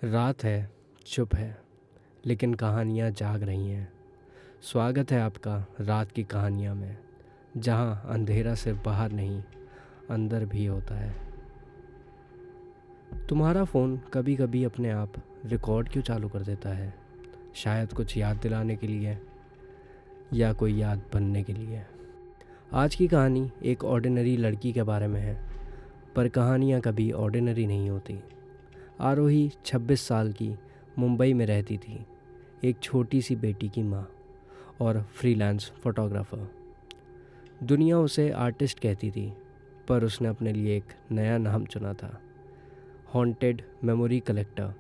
रात है, चुप है, लेकिन कहानियाँ जाग रही हैं। स्वागत है आपका रात की कहानियाँ में, जहाँ अंधेरा सिर्फ बाहर नहीं, अंदर भी होता है। तुम्हारा फ़ोन कभी कभी अपने आप रिकॉर्ड क्यों चालू कर देता है? शायद कुछ याद दिलाने के लिए, या कोई याद बनने के लिए। आज की कहानी एक ऑर्डिनरी लड़की के बारे में है, पर कहानियाँ कभी ऑर्डिनरी नहीं होती। आरोही 26 साल की मुंबई में रहती थी, एक छोटी सी बेटी की माँ और फ्रीलांस फोटोग्राफर। दुनिया उसे आर्टिस्ट कहती थी, पर उसने अपने लिए एक नया नाम चुना था, हॉन्टेड मेमोरी कलेक्टर।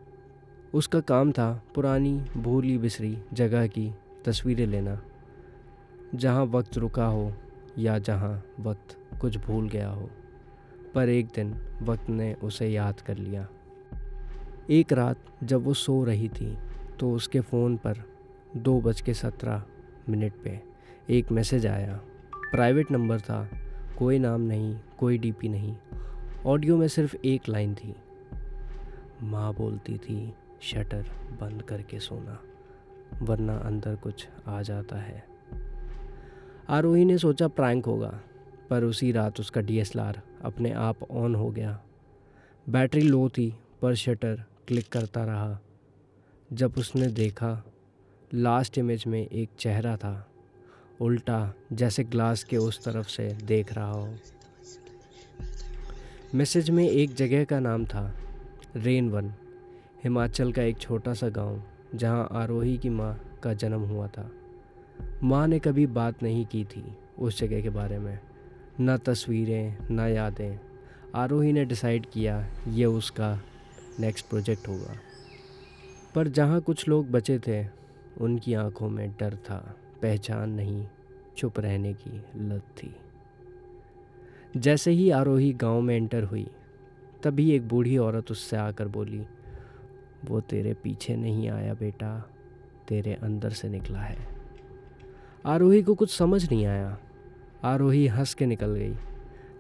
उसका काम था पुरानी भूली बिसरी जगह की तस्वीरें लेना, जहाँ वक्त रुका हो या जहाँ वक्त कुछ भूल गया हो। पर एक दिन वक्त ने उसे याद कर लिया। एक रात जब वो सो रही थी तो उसके फ़ोन पर 2:17 पे एक मैसेज आया। प्राइवेट नंबर था, कोई नाम नहीं, कोई डीपी नहीं। ऑडियो में सिर्फ एक लाइन थी। माँ बोलती थी, शटर बंद करके सोना, वरना अंदर कुछ आ जाता है। आरोही ने सोचा प्रैंक होगा, पर उसी रात उसका डीएसएलआर अपने आप ऑन हो गया। बैटरी लो थी, पर शटर क्लिक करता रहा। जब उसने देखा, लास्ट इमेज में एक चेहरा था, उल्टा, जैसे ग्लास के उस तरफ से देख रहा हो। मैसेज में एक जगह का नाम था, रेनवन, हिमाचल का एक छोटा सा गांव, जहां आरोही की माँ का जन्म हुआ था। माँ ने कभी बात नहीं की थी उस जगह के बारे में, ना तस्वीरें, ना यादें। आरोही ने डिसाइड किया ये उसका नेक्स्ट प्रोजेक्ट होगा। पर जहाँ कुछ लोग बचे थे, उनकी आंखों में डर था, पहचान नहीं, चुप रहने की लत थी। जैसे ही आरोही गांव में एंटर हुई, तभी एक बूढ़ी औरत उससे आकर बोली, वो तेरे पीछे नहीं आया बेटा, तेरे अंदर से निकला है। आरोही को कुछ समझ नहीं आया। आरोही हंस के निकल गई,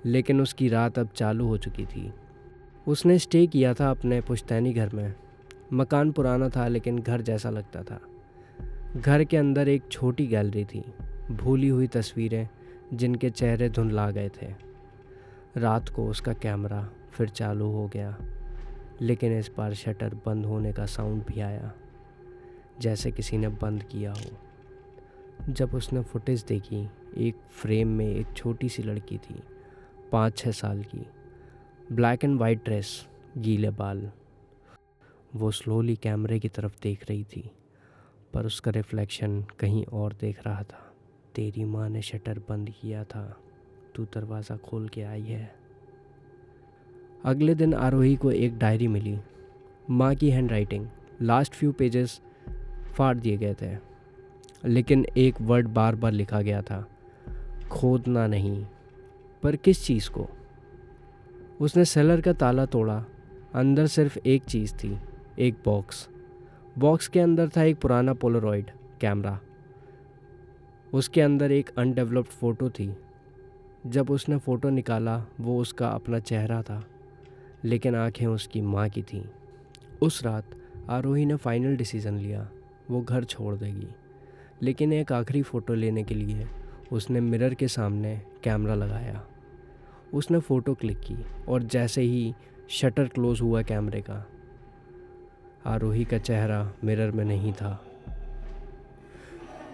लेकिन उसकी रात अब चालू हो चुकी थी। उसने स्टे किया था अपने पुश्तैनी घर में। मकान पुराना था, लेकिन घर जैसा लगता था। घर के अंदर एक छोटी गैलरी थी, भूली हुई तस्वीरें जिनके चेहरे धुंधला गए थे। रात को उसका कैमरा फिर चालू हो गया, लेकिन इस बार शटर बंद होने का साउंड भी आया, जैसे किसी ने बंद किया हो। जब उसने फुटेज देखी, एक फ्रेम में एक छोटी सी लड़की थी, 5-6 साल की, ब्लैक एंड वाइट ड्रेस, गीले बाल। वो स्लोली कैमरे की तरफ देख रही थी, पर उसका रिफ्लेक्शन कहीं और देख रहा था। तेरी माँ ने शटर बंद किया था, तू दरवाज़ा खोल के आई है। अगले दिन आरोही को एक डायरी मिली, माँ की हैंडराइटिंग। लास्ट फ्यू पेजेस फाड़ दिए गए थे, लेकिन एक वर्ड बार बार लिखा गया था, खोदना नहीं। पर किस चीज़ को? उसने सेलर का ताला तोड़ा। अंदर सिर्फ एक चीज़ थी, एक बॉक्स। बॉक्स के अंदर था एक पुराना पोलरॉइड कैमरा। उसके अंदर एक अनडेवलप्ड फ़ोटो थी। जब उसने फ़ोटो निकाला, वो उसका अपना चेहरा था, लेकिन आंखें उसकी माँ की थीं। उस रात आरोही ने फाइनल डिसीज़न लिया, वो घर छोड़ देगी। लेकिन एक आखिरी फ़ोटो लेने के लिए उसने मिरर के सामने कैमरा लगाया। उसने फ़ोटो क्लिक की, और जैसे ही शटर क्लोज़ हुआ कैमरे का, आरोही का चेहरा मिरर में नहीं था।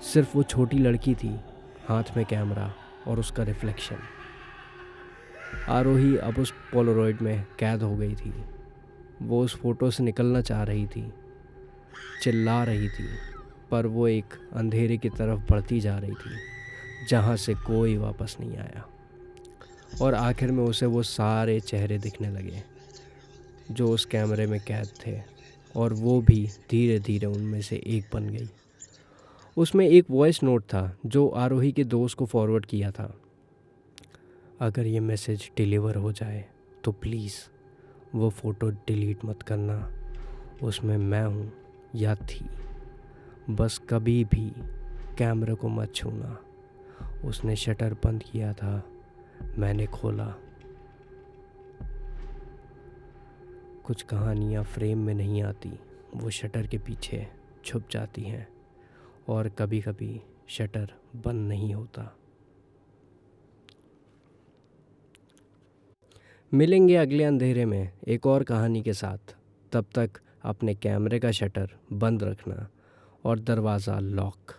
सिर्फ वो छोटी लड़की थी, हाथ में कैमरा और उसका रिफ्लेक्शन। आरोही अब उस पोलरॉइड में कैद हो गई थी। वो उस फोटो से निकलना चाह रही थी, चिल्ला रही थी, पर वो एक अंधेरे की तरफ बढ़ती जा रही थी, जहाँ से कोई वापस नहीं आया। और आखिर में उसे वो सारे चेहरे दिखने लगे जो उस कैमरे में कैद थे, और वो भी धीरे धीरे उनमें से एक बन गई। उसमें एक वॉइस नोट था जो आरोही के दोस्त को फॉरवर्ड किया था। अगर ये मैसेज डिलीवर हो जाए तो प्लीज़ वो फ़ोटो डिलीट मत करना। उसमें मैं हूँ या थी, बस कभी भी कैमरे को मत छूना। उसने शटर बंद किया था, मैंने खोला। कुछ कहानियाँ फ्रेम में नहीं आती, वो शटर के पीछे छुप जाती हैं और कभी कभी शटर बंद नहीं होता। मिलेंगे अगले अंधेरे में एक और कहानी के साथ। तब तक अपने कैमरे का शटर बंद रखना और दरवाज़ा लॉक।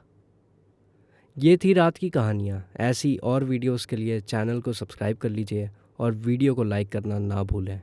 ये थी रात की कहानियाँ। ऐसी और वीडियोस के लिए चैनल को सब्सक्राइब कर लीजिए और वीडियो को लाइक करना ना भूलें।